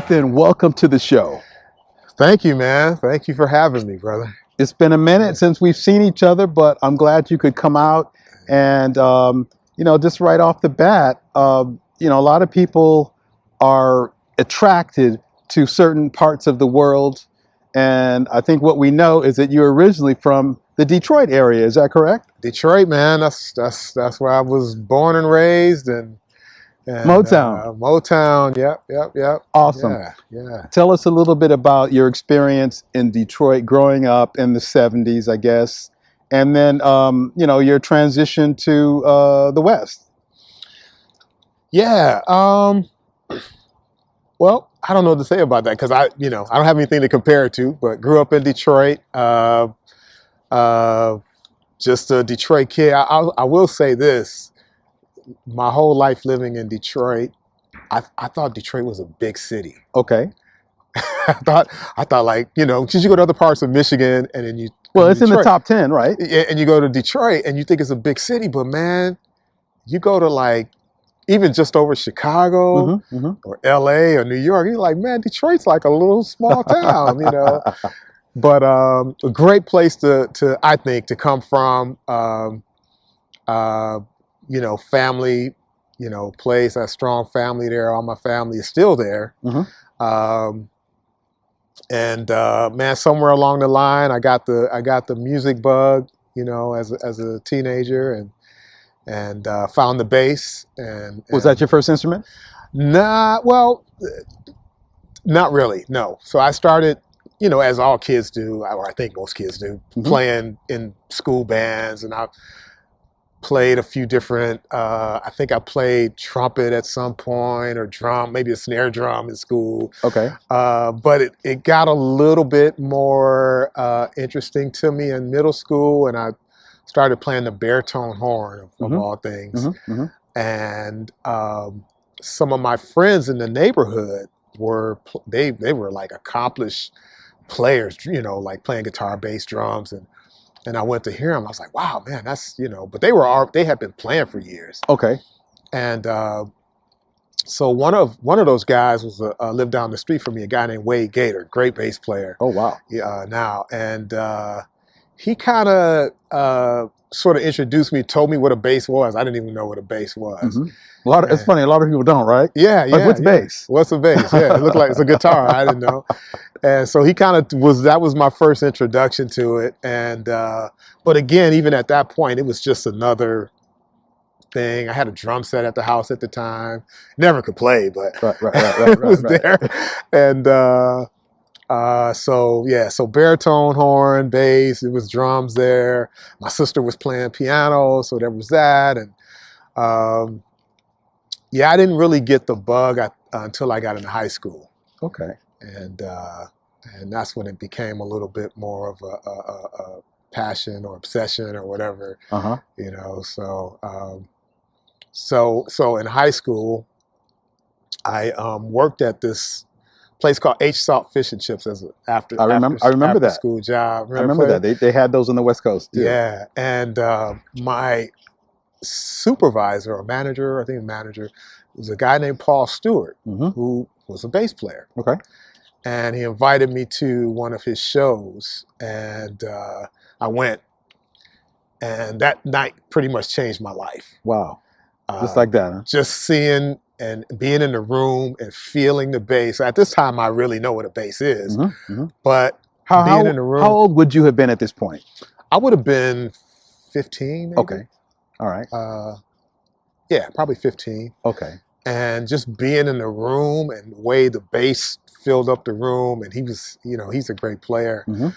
Nathan, welcome to the show. Thank you, man. Thank you for having me, brother. It's been a minute since we've seen each other, but I'm glad you could come out. And, just right off the bat, a lot of people are attracted to certain parts of the world. And I think what we know is that you're originally from the Detroit area. Is that correct? Detroit, man. That's where I was born and raised, and Motown. Motown. Yep. Awesome. Yeah. Tell us a little bit about your experience in Detroit growing up in the 70s, I guess, and then your transition to the West. Yeah. Well, I don't know what to say about that because I don't have anything to compare it to. But grew up in Detroit. Just a Detroit kid. I will say this. My whole life living in Detroit, I thought Detroit was a big city. Okay. I thought like, because you go to other parts of Michigan and then it's in the top 10, right? Yeah, and you go to Detroit and you think it's a big city, but man, you go to like, even just over Chicago or LA or New York, you're like, man, Detroit's like a little small town, But a great place to I think, to come from, family, place, a strong family there. All my family is still there. Man, somewhere along the line, I got the music bug, as a teenager, and found the bass. And was that your first instrument? Nah, well, not really. No. So I started, as all kids do, or I think most kids do, playing in school bands, and I played a few different, I think I played trumpet at some point, or drum, maybe a snare drum in school. Okay. But it got a little bit more interesting to me in middle school, and I started playing the baritone horn of all things. And some of my friends in the neighborhood were like accomplished players, like playing guitar, bass, drums, and I went to hear them. I was like, wow, man, that's, but they had been playing for years. Okay. And so one of those guys was lived down the street from me, a guy named Wade Gator, great bass player. Oh, wow. Now. And he kind of sort of introduced me, told me what a bass was. I didn't even know what a bass was. It's funny, a lot of people don't, right? Yeah. What's bass? What's a bass? Yeah, it looked like it's a guitar. I didn't know. And so he kind of that was my first introduction to it. And, but again, even at that point, it was just another thing. I had a drum set at the house at the time. Never could play, but it was there. And so baritone, horn, bass, it was drums there. My sister was playing piano, so there was that. And I didn't really get the bug until I got into high school. Okay. And that's when it became a little bit more of a passion or obsession or whatever. So in high school, I worked at this place called H Salt Fish and Chips as after I remember that school job. I remember that they had those on the West Coast too. Yeah, and my supervisor or manager, I think manager, was a guy named Paul Stewart, who was a bass player. Okay. And he invited me to one of his shows, and I went. And that night pretty much changed my life. Wow. Just like that, huh? Just seeing and being in the room and feeling the bass. At this time, I really know what a bass is. But being in the room. How old would you have been at this point? I would have been 15, maybe. Okay. All right. Yeah, probably 15. Okay. And just being in the room and the way the bass filled up the room, and he was, he's a great player. And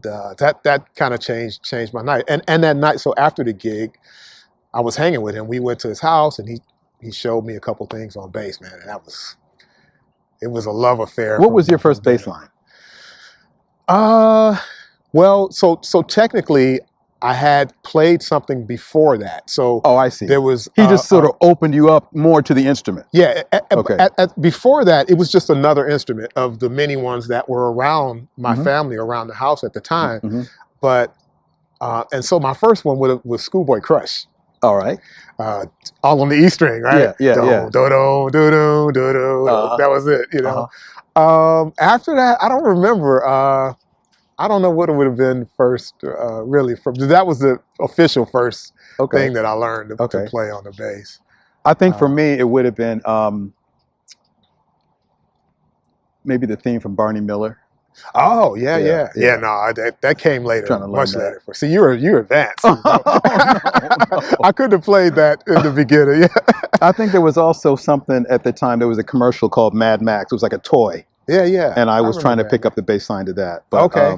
that kind of changed my night. And that night, so after the gig, I was hanging with him. We went to his house, and he showed me a couple things on bass, man. And it was a love affair. What was your first bass line? Well, so technically, I had played something before that. So I see. There was he just sort of opened you up more to the instrument. Yeah. Okay. Before that, it was just another instrument of the many ones that were around my family, around the house at the time. But and so my first one was Schoolboy Crush. All right. All on the E string, right? Yeah. Do do do do do do. That was it, you know. After that, I don't remember. I don't know what it would have been first, really. That was the official first thing that I learned to play on the bass. I think for me, it would have been maybe the theme from Barney Miller. Oh yeah. No, that came later, much later. See, you're advanced. No. I couldn't have played that in the beginning. Yeah. I think there was also something at the time. There was a commercial called Mad Max. It was like a toy. Yeah. And I was trying to pick up the bass line to that. But, okay.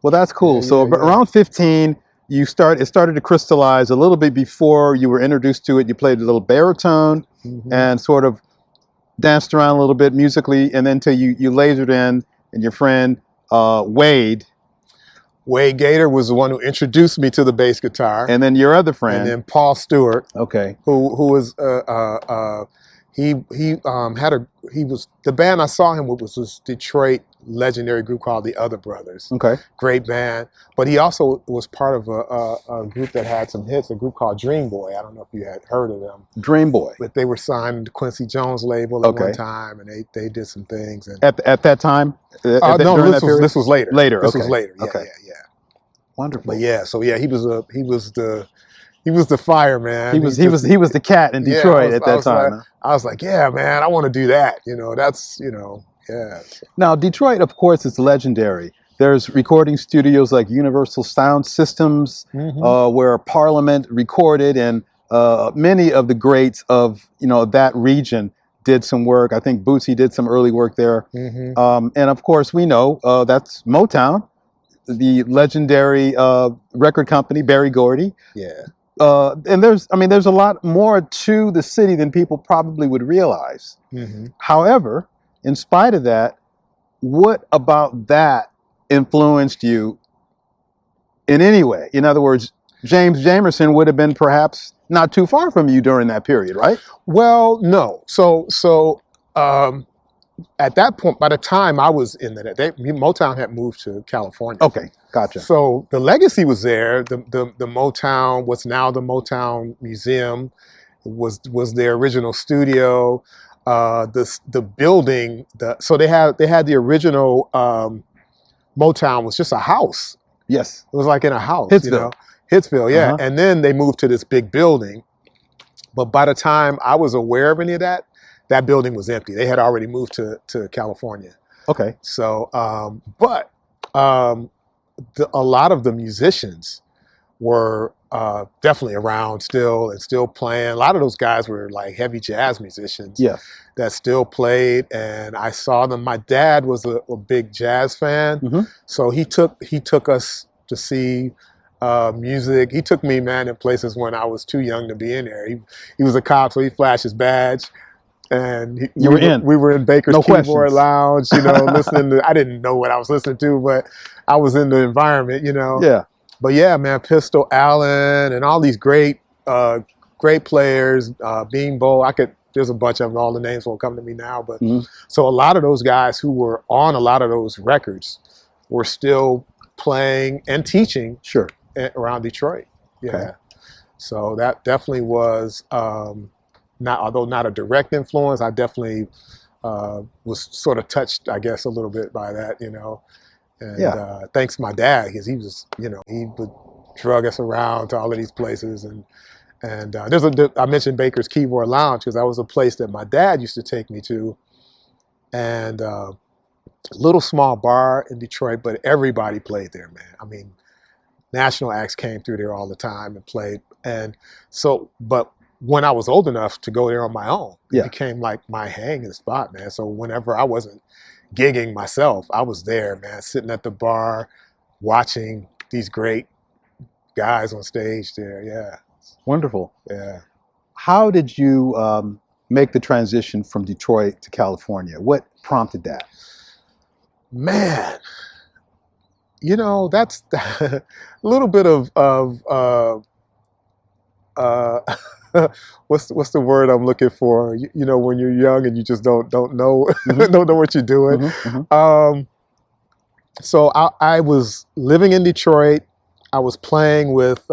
Well, that's cool. So around 15, it started to crystallize a little bit before you were introduced to it. You played a little baritone and sort of danced around a little bit musically, and then until you lasered in, and your friend Wade Gator was the one who introduced me to the bass guitar, and then your other friend, and then Paul Stewart, who was he was the band I saw him with was this Detroit legendary group called the Other Brothers. Great band, but he also was part of a group that had some hits, a group called Dream Boy. I don't know if you had heard of them. Dream Boy, but they were signed to Quincy Jones label at one time, and they did some things. And at that time, no, this was later. This was later. Yeah. Wonderful. But yeah, so yeah, he was the fireman. He was the cat in Detroit at that time. I was like, yeah, man, I want to do that. You know, that's, you know, yeah. Now, Detroit, of course, is legendary. There's recording studios like Universal Sound Systems, where Parliament recorded, and many of the greats of that region did some work. I think Bootsy did some early work there, and of course, we know that's Motown, the legendary record company, Berry Gordy. Yeah. And there's a lot more to the city than people probably would realize. However, in spite of that, what about that influenced you in any way? In other words, James Jamerson would have been perhaps not too far from you during that period, right? Well, no. So at that point, by the time I was in Motown had moved to California. Okay, gotcha. So the legacy was there. The Motown, what's now the Motown Museum, was their original studio. The building, so they had the original Motown was just a house. Yes, it was like in a house. Hitsville, yeah. And then they moved to this big building. But by the time I was aware of any of that, that building was empty. They had already moved to California. Okay. So, but a lot of the musicians were definitely around still and still playing. A lot of those guys were like heavy jazz musicians that still played, and I saw them. My dad was a big jazz fan, so he took us to see music. He took me, man, in places when I was too young to be in there. He was a cop, so he flashed his badge. And we were in Baker's Keyboard Lounge, listening to, I didn't know what I was listening to, but I was in the environment, Yeah. But yeah, man, Pistol Allen and all these great players, Beanbo, there's a bunch of them, all the names won't come to me now, but so a lot of those guys who were on a lot of those records were still playing and teaching around Detroit. Yeah. Okay. So that definitely was, although not a direct influence, I definitely was sort of touched, I guess, a little bit by that, And thanks to my dad, because he was, he would drug us around to all of these places. And I mentioned Baker's Keyboard Lounge because that was a place that my dad used to take me to. And a little small bar in Detroit, but everybody played there, man. I mean, national acts came through there all the time and played. And so, but when I was old enough to go there on my own, it became like my hanging spot, man. So whenever I wasn't gigging myself, I was there, man, sitting at the bar, watching these great guys on stage there. Yeah. Wonderful. Yeah. How did you make the transition from Detroit to California? What prompted that? Man, that's a little bit of what's the word I'm looking for? When you're young and you just don't know don't know what you're doing. So I was living in Detroit. I was playing with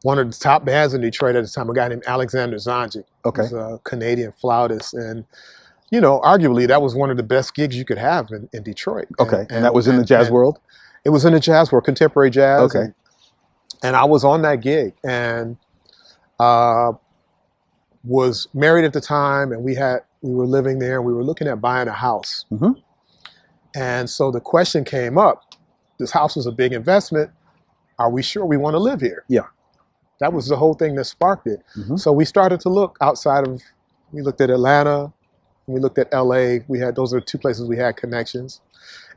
one of the top bands in Detroit at the time, a guy named Alexander Zonjic. Okay. He was a Canadian flautist. And, you know, arguably that was one of the best gigs you could have in Detroit. Okay. And that was in the jazz world? It was in the jazz world, contemporary jazz. Okay. And I was on that gig and was married at the time, and we were living there, and we were looking at buying a house. Mm-hmm. And so the question came up, this house was a big investment. Are we sure we want to live here? Yeah. That was the whole thing that sparked it. Mm-hmm. So we started to look outside of, we looked at Atlanta, we looked at LA. Those are the two places we had connections.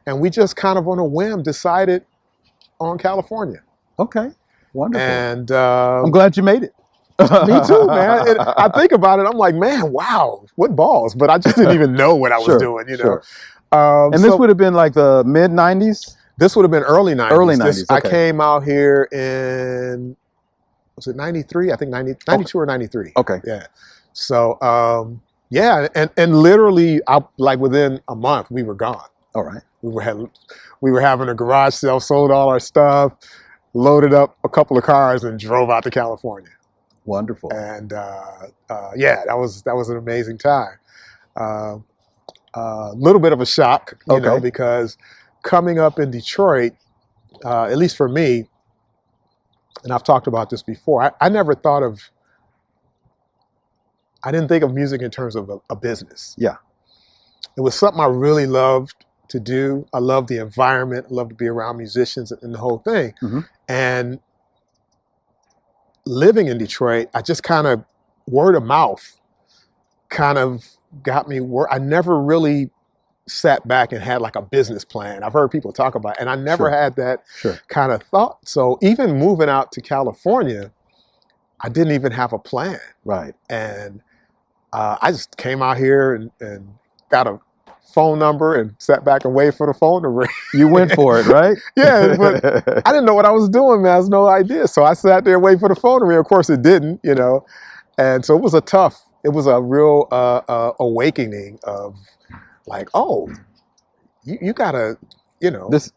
And we just kind of on a whim decided on California. Okay. Wonderful. And I'm glad you made it. me too, man. And I think about it, I'm like, man, wow, what balls. But I just didn't even know what I was doing, you know. Sure. And this would have been like the mid 90s? This would have been early 90s. Early 90s, okay. I came out here in, was it 93? I think 92 or 93. Okay. Yeah. So, yeah, and literally, like within a month, we were gone. All right. We were having a garage sale, sold all our stuff, loaded up a couple of cars, and drove out to California. Wonderful. And yeah, that was an amazing time. Little bit of a shock, you know, because coming up in Detroit, at least for me, and I've talked about this before, I never thought of, I didn't think of music in terms of a business. Yeah. It was something I really loved to do. I loved the environment. I loved to be around musicians and the whole thing. Mm-hmm. And living in Detroit, I just kind of, word of mouth kind of got me, I never really sat back and had like a business plan. I've heard people talk about it, and I never had that kind of thought. So even moving out to California, I didn't even have a plan. Right. And I just came out here and got a phone number and sat back and waited for the phone to ring. You went for it, right? Yeah, but I didn't know what I was doing, man. I had no idea. So I sat there and waited for the phone to ring. Of course it didn't, you know. And so it was a real awakening of like, oh, you gotta, you know. This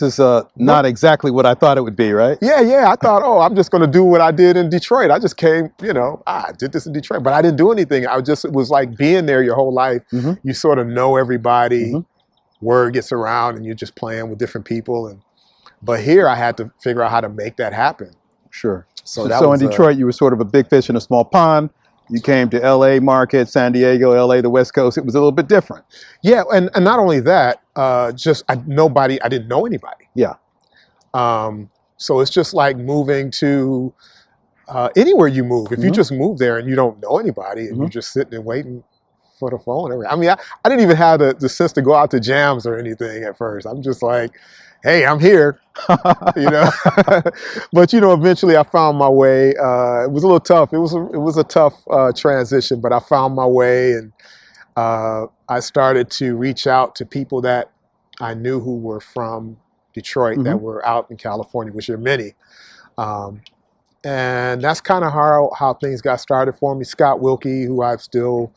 is not exactly what I thought it would be, right? Yeah. I thought, oh, I'm just gonna do what I did in Detroit. I just came, you know, I did this in Detroit, but I didn't do anything. It was like being there your whole life. Mm-hmm. You sort of know everybody. Mm-hmm. Word gets around, and you're just playing with different people. But here, I had to figure out how to make that happen. Sure. So in Detroit, you were sort of a big fish in a small pond. You came to LA market, San Diego, LA, the West Coast. It was a little bit different. Yeah, and not only that, I didn't know anybody. Yeah. So it's just like moving to anywhere you move. If you just move there and you don't know anybody and you're just sitting and waiting for the phone. I mean, I didn't even have the sense to go out to jams or anything at first. I'm just like, hey, I'm here, you know. But you know, eventually I found my way. It was a little tough. It was a tough transition, but I found my way, and I started to reach out to people that I knew who were from Detroit that were out in California, which are many. And that's kind of how things got started for me. Scott Wilkie, who I've still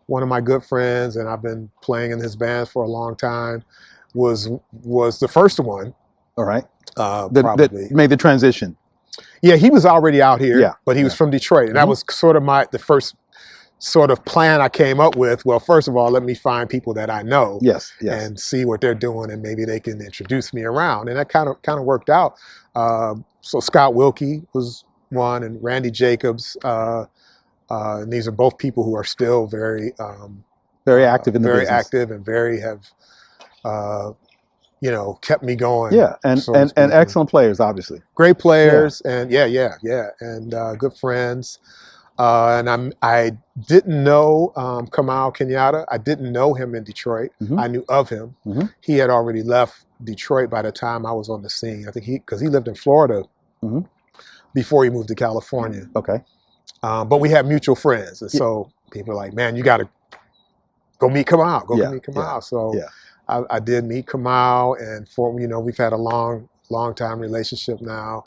one of my good friends, and I've been playing in his bands for a long time, was the first one. All right. Probably that made the transition. Yeah, he was already out here, yeah, but he was from Detroit, and that was sort of the first sort of plan I came up with. Well, first of all, let me find people that I know, and see what they're doing, and maybe they can introduce me around, and that kind of worked out. So Scott Wilkie was one, and Randy Jacobs. And these are both people who are still very active in the business. Very active and have you know, kept me going. Yeah, and excellent players, obviously. Great players, and and good friends. And I didn't know Kamal Kenyatta. I didn't know him in Detroit. I knew of him. He had already left Detroit by the time I was on the scene. I think because he lived in Florida before he moved to California. Okay. But we had mutual friends, and so people are like, man, you got to go meet Kamal. Go meet Kamal. So I did meet Kamal, and we've had a long time relationship now,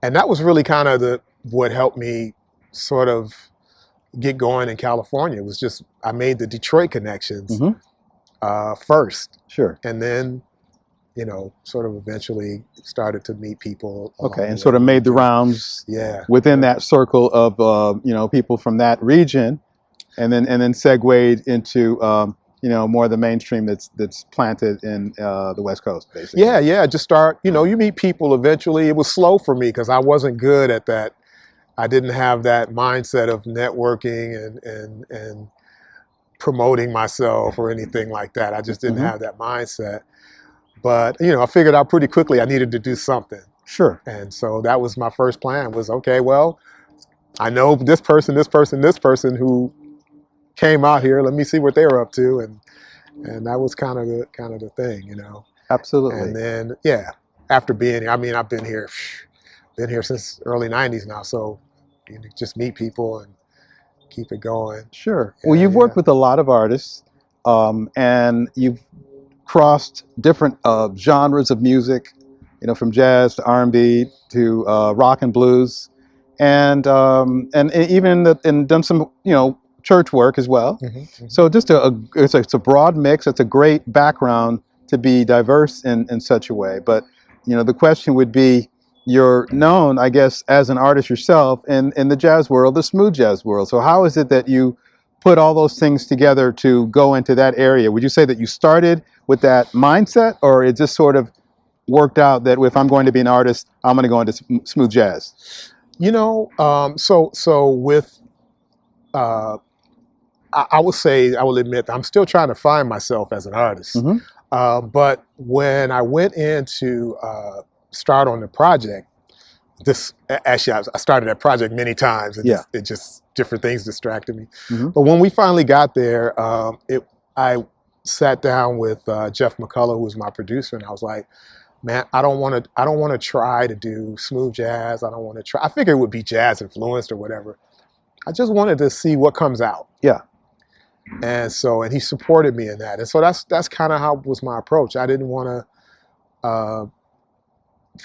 and that was really kind of what helped me sort of get going in California. It was just I made the Detroit connections first, sure, and then you know, sort of eventually started to meet people. Okay, along and the sort of way. made the rounds Yeah. within that circle of you know, people from that region, and then segued into you know, more of the mainstream that's planted in the West Coast, basically. Yeah, yeah. Just start, you know, you meet people eventually. It was slow for me because I wasn't good at that. I didn't have that mindset of networking and promoting myself or anything like that. I just didn't have that mindset. But, you know, I figured out pretty quickly I needed to do something. Sure. And so that was my first plan was, okay, well, I know this person, this person, this person who came out here. Let me see what they were up to. And that was kind of the thing, you know. Absolutely. And then, yeah, after being here, I mean, I've been here since early 90s now. So you just meet people and keep it going. Sure. Yeah, Well, you've yeah. worked with a lot of artists, and you've crossed different genres of music, you know, from jazz to R&B to rock and blues, and even and done some, you know, church work as well. So just it's a broad mix. It's a great background to be diverse in such a way. But you know, the question would be, you're known, I guess, as an artist yourself in the jazz world, the smooth jazz world. So how is it that you put all those things together to go into that area? Would you say that you started with that mindset, or it just sort of worked out that if I'm going to be an artist, I'm going to go into smooth jazz? You know, so with, I will say, I will admit that I'm still trying to find myself as an artist. But when I went in to start on the project, actually I started that project many times, and it just different things distracted me. But when we finally got there, I sat down with Jeff McCullough, who was my producer, and I was like, man, I don't want to try to do smooth jazz. I don't want to try. I figured it would be jazz influenced or whatever. I just wanted to see what comes out. Yeah. And so, and he supported me in that. And so that's kind of how was my approach. I didn't want to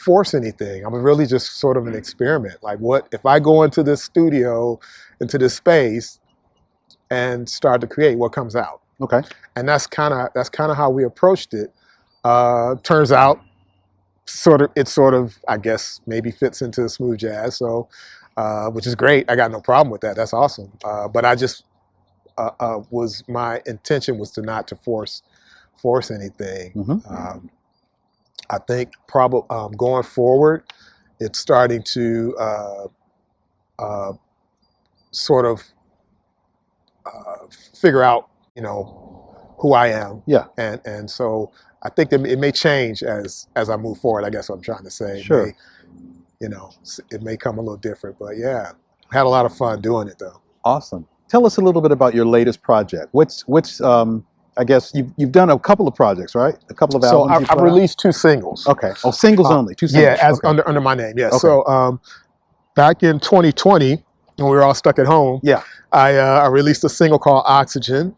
force anything. I was really just sort of an experiment. Like, what if I go into this studio, into this space, and start to create, what comes out? Okay. And that's kind of how we approached it. Turns out, it sort of I guess maybe fits into smooth jazz. So, which is great. I got no problem with that. That's awesome. But I just my intention was not to force anything. I think probably going forward, it's starting to sort of figure out, you know, who I am. Yeah. And so I think that it may change as I move forward. I guess what I'm trying to say. Sure. You know, it may come a little different, but yeah, had a lot of fun doing it though. Awesome. Tell us a little bit about your latest project. Which I guess you've done a couple of projects, right? A couple of albums. So I released 2 singles. Okay. Oh, singles only. 2 singles. Yeah, as under my name. Yeah. Okay. So back in 2020, when we were all stuck at home, I released a single called Oxygen,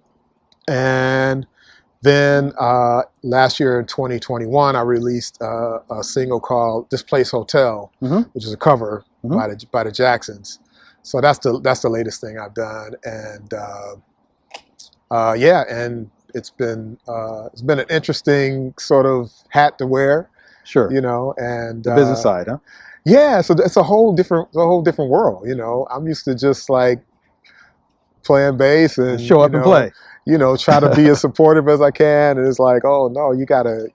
and then last year in 2021, I released a single called This Place Hotel, which is a cover by the Jacksons. So that's the latest thing I've done, and yeah, and it's been an interesting sort of hat to wear. Sure. You know, and the business side, huh? Yeah, so it's a whole different world. You know, I'm used to just like playing bass and show up and play. You know, try to be as supportive as I can, and it's like, oh no, you gotta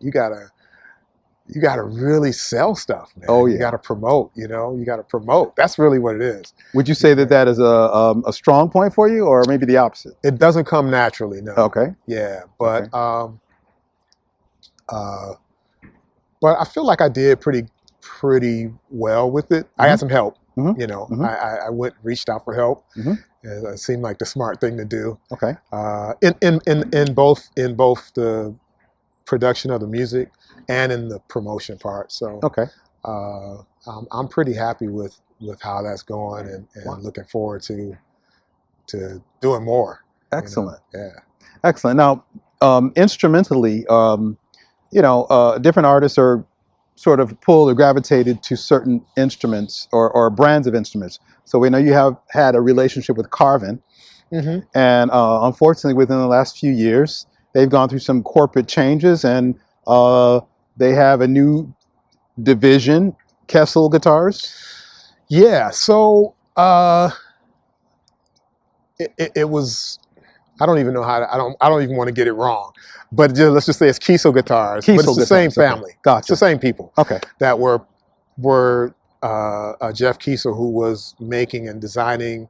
really sell stuff, man. Oh yeah, you gotta promote. You know, you gotta promote. That's really what it is. Would you say that is a strong point for you, or maybe the opposite? It doesn't come naturally, no. Okay. Yeah, but but I feel like I did pretty well with it. I had some help. You know, I reached out for help. It seemed like the smart thing to do. Okay. In both the production of the music and in the promotion part. So okay. I'm pretty happy with how that's going, and looking forward to doing more. Excellent. You know? Yeah. Excellent. Now, instrumentally, you know, different artists are sort of pulled or gravitated to certain instruments or brands of instruments. So we know you have had a relationship with Carvin, and unfortunately, within the last few years, they've gone through some corporate changes, and they have a new division, Kiso Guitars. Yeah. So it was. I don't even know how to. I don't even want to get it wrong. But let's just say it's Kiso Guitars. But it's the same family. Okay. Gotcha. It's the same people. Okay. That were Jeff Kiso, who was making and designing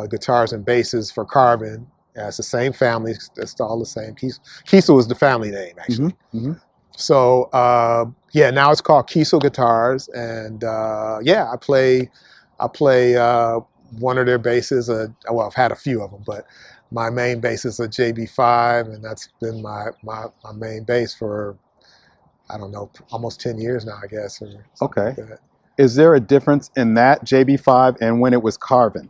guitars and basses for Carbon. Yeah, it's the same family. It's all the same. Kiso is the family name, actually. Mm-hmm. So yeah, now it's called Kiso Guitars, and yeah, I play one of their basses. Well, I've had a few of them, but my main bass is a JB5, and that's been my main bass for, I don't know, almost 10 years now, I guess. Okay. Like is there a difference in that JB5 and when it was Carbon?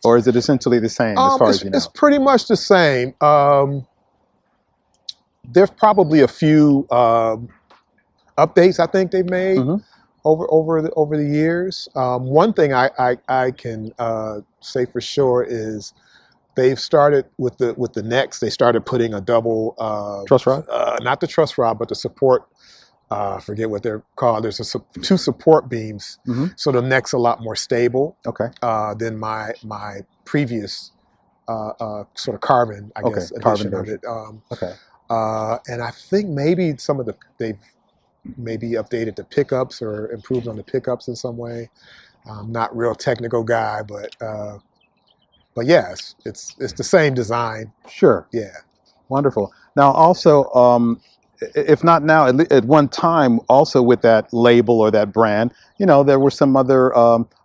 Or is it essentially the same as far as you know? It's pretty much the same. There's probably a few updates I think they've made over the years. One thing I can say for sure is they've started with the necks. They started putting a double truss rod, not the truss rod, but the support. Forget what they're called. There's two support beams, so the neck's a lot more stable. Okay. Than my previous sort of Carbon, I guess, edition of it. Okay. And I think maybe they've maybe updated the pickups or improved on the pickups in some way. I'm not a real technical guy, but yeah, it's the same design. Sure. Yeah. Wonderful. Now, also, if not now, at one time, also with that label or that brand, you know, there were some other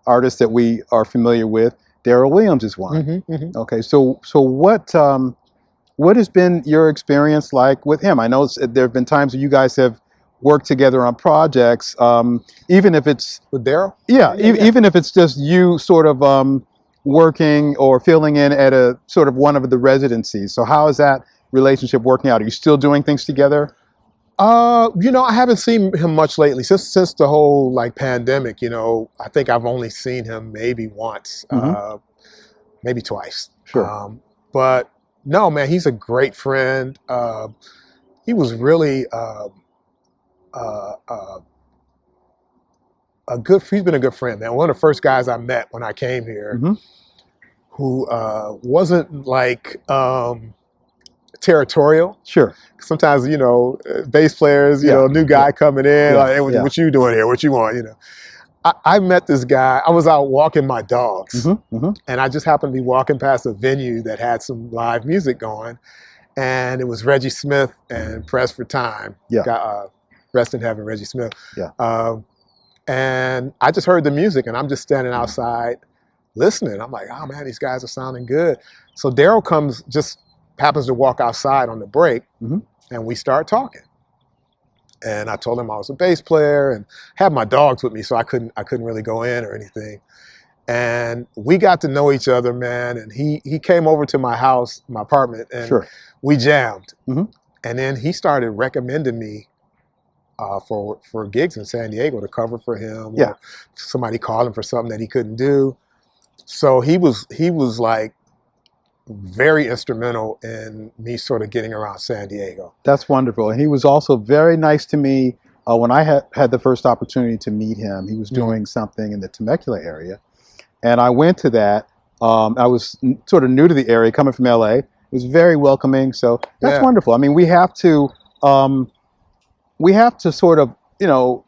artists that we are familiar with. Darryl Williams is one. Okay, so what has been your experience like with him? I know there have been times when you guys have worked together on projects, even if it's with Darryl. Yeah, even if it's just you sort of working or filling in at a sort of one of the residencies. So how is that relationship working out? Are you still doing things together? You know, I haven't seen him much lately since the whole like pandemic. You know, I think I've only seen him maybe once, maybe twice. Sure. But no, man, he's a great friend. He was really he's been a good friend, man. One of the first guys I met when I came here, who wasn't like territorial. Sure. Sometimes, you know, bass players, you know, new guy coming in, like, hey, what you doing here? What you want? You know, I met this guy. I was out walking my dogs, and I just happened to be walking past a venue that had some live music going, and it was Reggie Smith and Press for Time. Yeah. Rest in heaven, Reggie Smith. Yeah. And I just heard the music, and I'm just standing outside listening. I'm like, oh man, these guys are sounding good. So Darryl just happens to walk outside on the break, and we start talking. And I told him I was a bass player and had my dogs with me, so I couldn't really go in or anything. And we got to know each other, man. And he came over to my house, my apartment, and we jammed. And then he started recommending me for gigs in San Diego to cover for him. Yeah. Or somebody called him for something that he couldn't do. So he was like very instrumental in me sort of getting around San Diego. That's wonderful. And he was also very nice to me when I had the first opportunity to meet him. He was doing something in the Temecula area, and I went to that. I was sort of new to the area, coming from LA. It was very welcoming. So that's wonderful. I mean, we have to sort of, you know,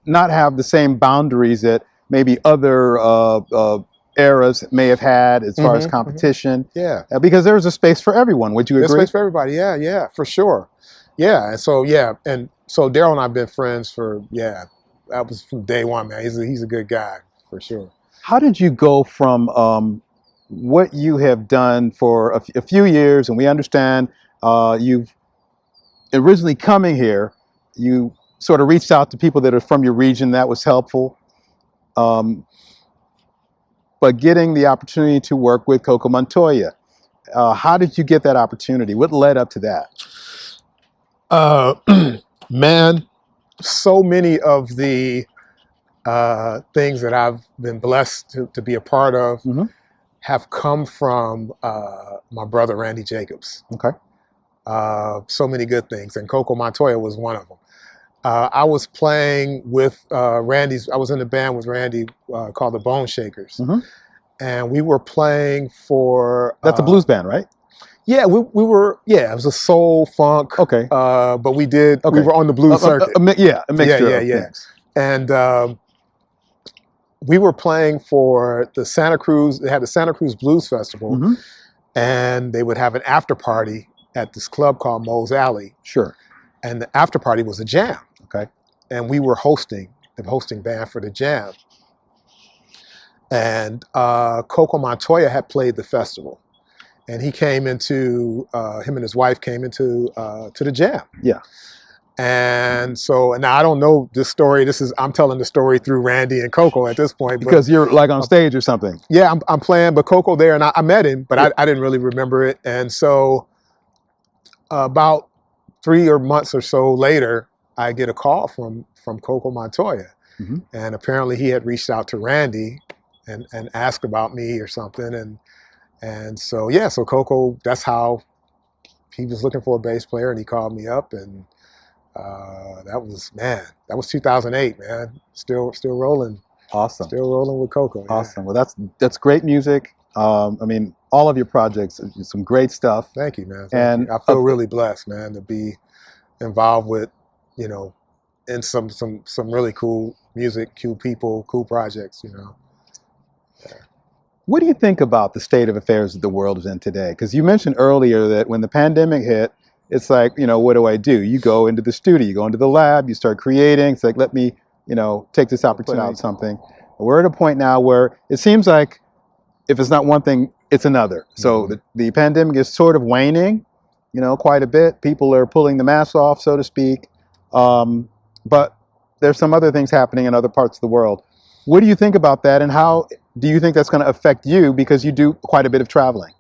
not have the same boundaries that maybe other eras may have had as far as competition. Yeah. Because there's a space for everyone. Would you agree? There's space for everybody. Yeah, for sure. Yeah. And so, Darryl and I have been friends for, that was from day one, man. He's a good guy, for sure. How did you go from what you have done for a few years, and we understand you've originally coming here, you sort of reached out to people that are from your region, that was helpful. But getting the opportunity to work with Coco Montoya, how did you get that opportunity? What led up to that? Man, so many of the things that I've been blessed to be a part of have come from my brother, Randy Jacobs. Okay. So many good things, and Coco Montoya was one of them. I was playing with Randy's. I was in the band with Randy called the Bone Shakers, and we were playing for. That's a blues band, right? Yeah, we were. Yeah, it was a soul funk. Okay. But we did. Okay. We were on the blues circuit. A mixture. Yeah. Things. And we were playing for the Santa Cruz. They had the Santa Cruz Blues Festival, and they would have an after party at this club called Moe's Alley. Sure. And the after party was a jam. Okay. And we were hosting band for the jam. And Coco Montoya had played the festival. And he came into, him and his wife came into to the jam. Yeah. And so, and now I don't know this story. I'm telling the story through Randy and Coco at this point. Because you're like on stage or something. Yeah, I'm playing, but Coco there, and I met him, but I didn't really remember it. And so about 3 months or so later, I get a call from Coco Montoya. And apparently he had reached out to Randy and asked about me or something. And so, yeah, so Coco, that's how he was looking for a bass player, and he called me up, and that was 2008, man. Still rolling. Awesome. Still rolling with Coco. Awesome. Well, that's great music. I mean, all of your projects, some great stuff. Thank you, man. Thank you. I feel really blessed, man, to be involved with, in some really cool music, cool people, cool projects, Yeah. What do you think about the state of affairs that the world is in today? Because you mentioned earlier that when the pandemic hit, it's like, what do I do? You go into the studio, you go into the lab, you start creating. It's like, let me, take this opportunity to put out something. We're at a point now where it seems like if it's not one thing, it's another. So the pandemic is sort of waning, quite a bit. People are pulling the mask off, so to speak. But there's some other things happening in other parts of the world. What do you think about that, and how do you think that's going to affect you, because you do quite a bit of traveling?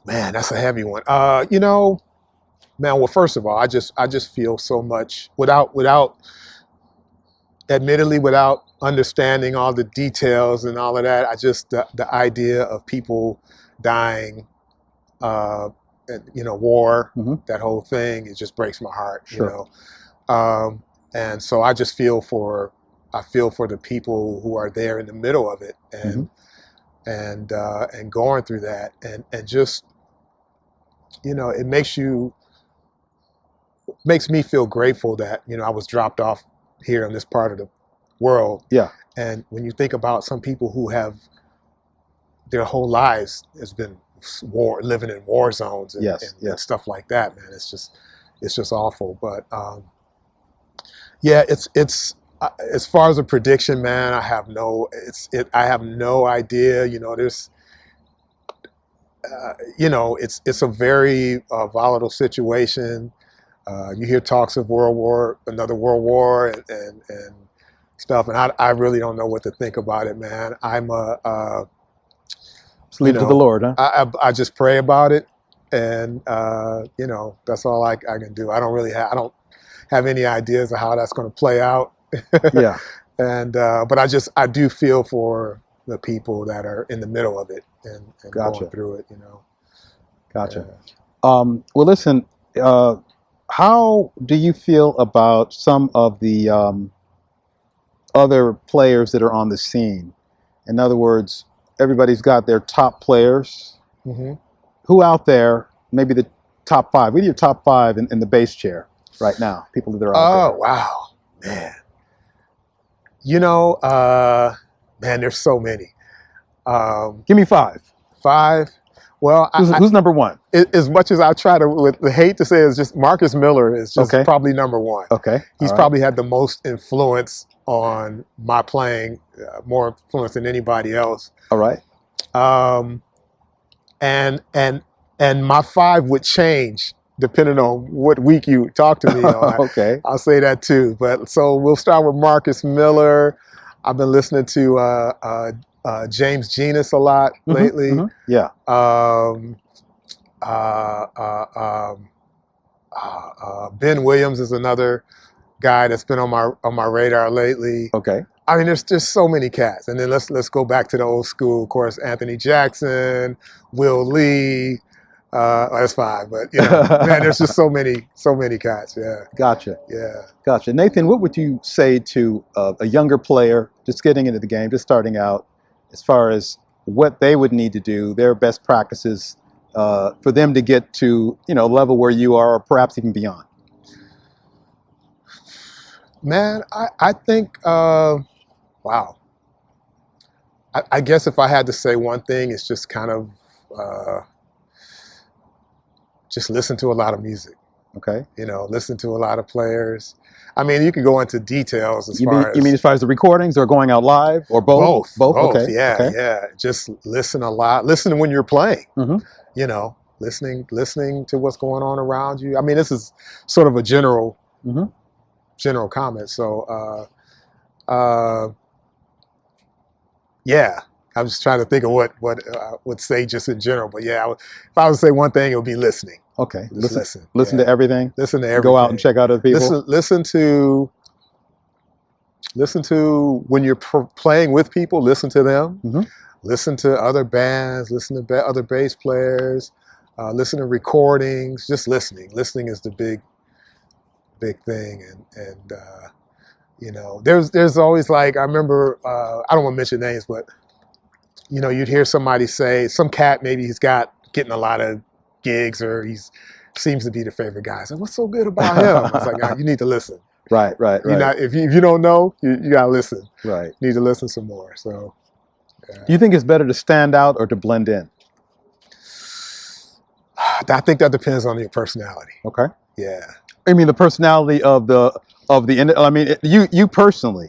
Man, that's a heavy one. Man, well, first of all, I just feel so much without understanding all the details and all of that. The idea of people dying, war, that whole thing, it just breaks my heart, Sure. And so I feel for the people who are there in the middle of it, and going through that, and just, it makes me feel grateful that, I was dropped off here in this part of the world. Yeah. And when you think about some people who have their whole lives has been living in war zones and stuff like that, man, it's just awful. But yeah, it's as far as a prediction, man, I have no idea. It's a very volatile situation. You hear talks of another world war, and stuff, and I really don't know what to think about it, man. Just leave it to the Lord, huh? I just pray about it, and that's all I can do. I don't have any ideas of how that's going to play out. Yeah. And but I do feel for the people that are in the middle of it and Gotcha. Going through it, Gotcha. Well, listen, how do you feel about some of the other players that are on the scene? In other words, everybody's got their top players. Who out there, maybe the top five? What are your top five in the bass chair right now? People that are out there. Oh, wow, man. Man, there's so many. Give me five. Five? Well, who's number one? As much as I try to, hate to say, it's just Marcus Miller is just probably number one. Okay. He's probably had the most influence on my playing, more influence than anybody else. All right. And my five would change depending on what week you talk to me on. Okay. I'll say that too. But so we'll start with Marcus Miller. I've been listening to James Genus a lot lately. Yeah. Ben Williams is another guy that's been on my radar lately. Okay. I mean, there's just so many cats. And then let's go back to the old school, of course, Anthony Jackson, Will Lee, That's 5, but you know, man, there's just so many cats. Yeah, Gotcha. yeah. Gotcha. Nathan, what would you say to a younger player just getting into the game, just starting out, as far as what they would need to do, their best practices for them to get to, a level where you are, or perhaps even beyond? Man, I think, wow. I guess if I had to say one thing, it's just kind of just listen to a lot of music. Okay. Listen to a lot of players. I mean, you can go into details as You far as... mean as far as the recordings, or going out live, or both? Both. Okay. Yeah, okay. yeah. Just listen a lot. Listen when you're playing. Mm-hmm. Listening to what's going on around you. I mean, this is sort of a general comment. So, yeah. I'm just trying to think of what I would say just in general. But yeah, if I would say one thing, it would be listening. Okay. Just listen yeah. to everything. Listen to everything. Go out and check out other people. Listen to when you're playing with people. Listen to them. Mm-hmm. Listen to other bands. Listen to other bass players. Listen to recordings. Just listening. Listening is the big thing. And there's always, like, I remember, I don't want to mention names, but you'd hear somebody say, some cat, maybe he's getting a lot of gigs, or seems to be the favorite guy. I said, what's so good about him? I was like, you need to listen. Right. If you don't know, you gotta listen. Right. You need to listen some more. So, yeah. Do you think it's better to stand out or to blend in? I think that depends on your personality. Okay. Yeah. I mean, the personality of the. I mean, you personally.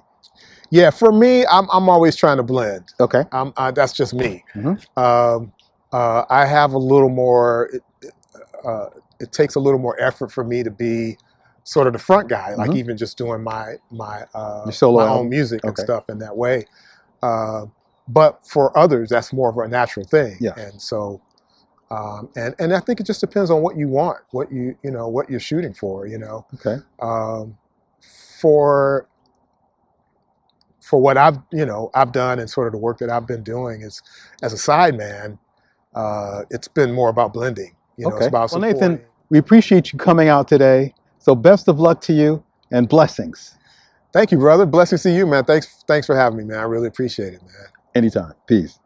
Yeah. For me, I'm always trying to blend. Okay. That's just me. Mm-hmm. I have a little more. It takes a little more effort for me to be sort of the front guy, like even just doing my own music and stuff in that way. But for others, that's more of a natural thing. Yeah. And so, and I think it just depends on what you want, what what you're shooting for. Okay. For what I've done, and sort of the work that I've been doing is as a sideman, it's been more about blending. Okay. It's about well, supporting. Nathan, we appreciate you coming out today. So best of luck to you, and blessings. Thank you, brother. Blessings to you, man. Thanks for having me, man. I really appreciate it, man. Anytime. Peace.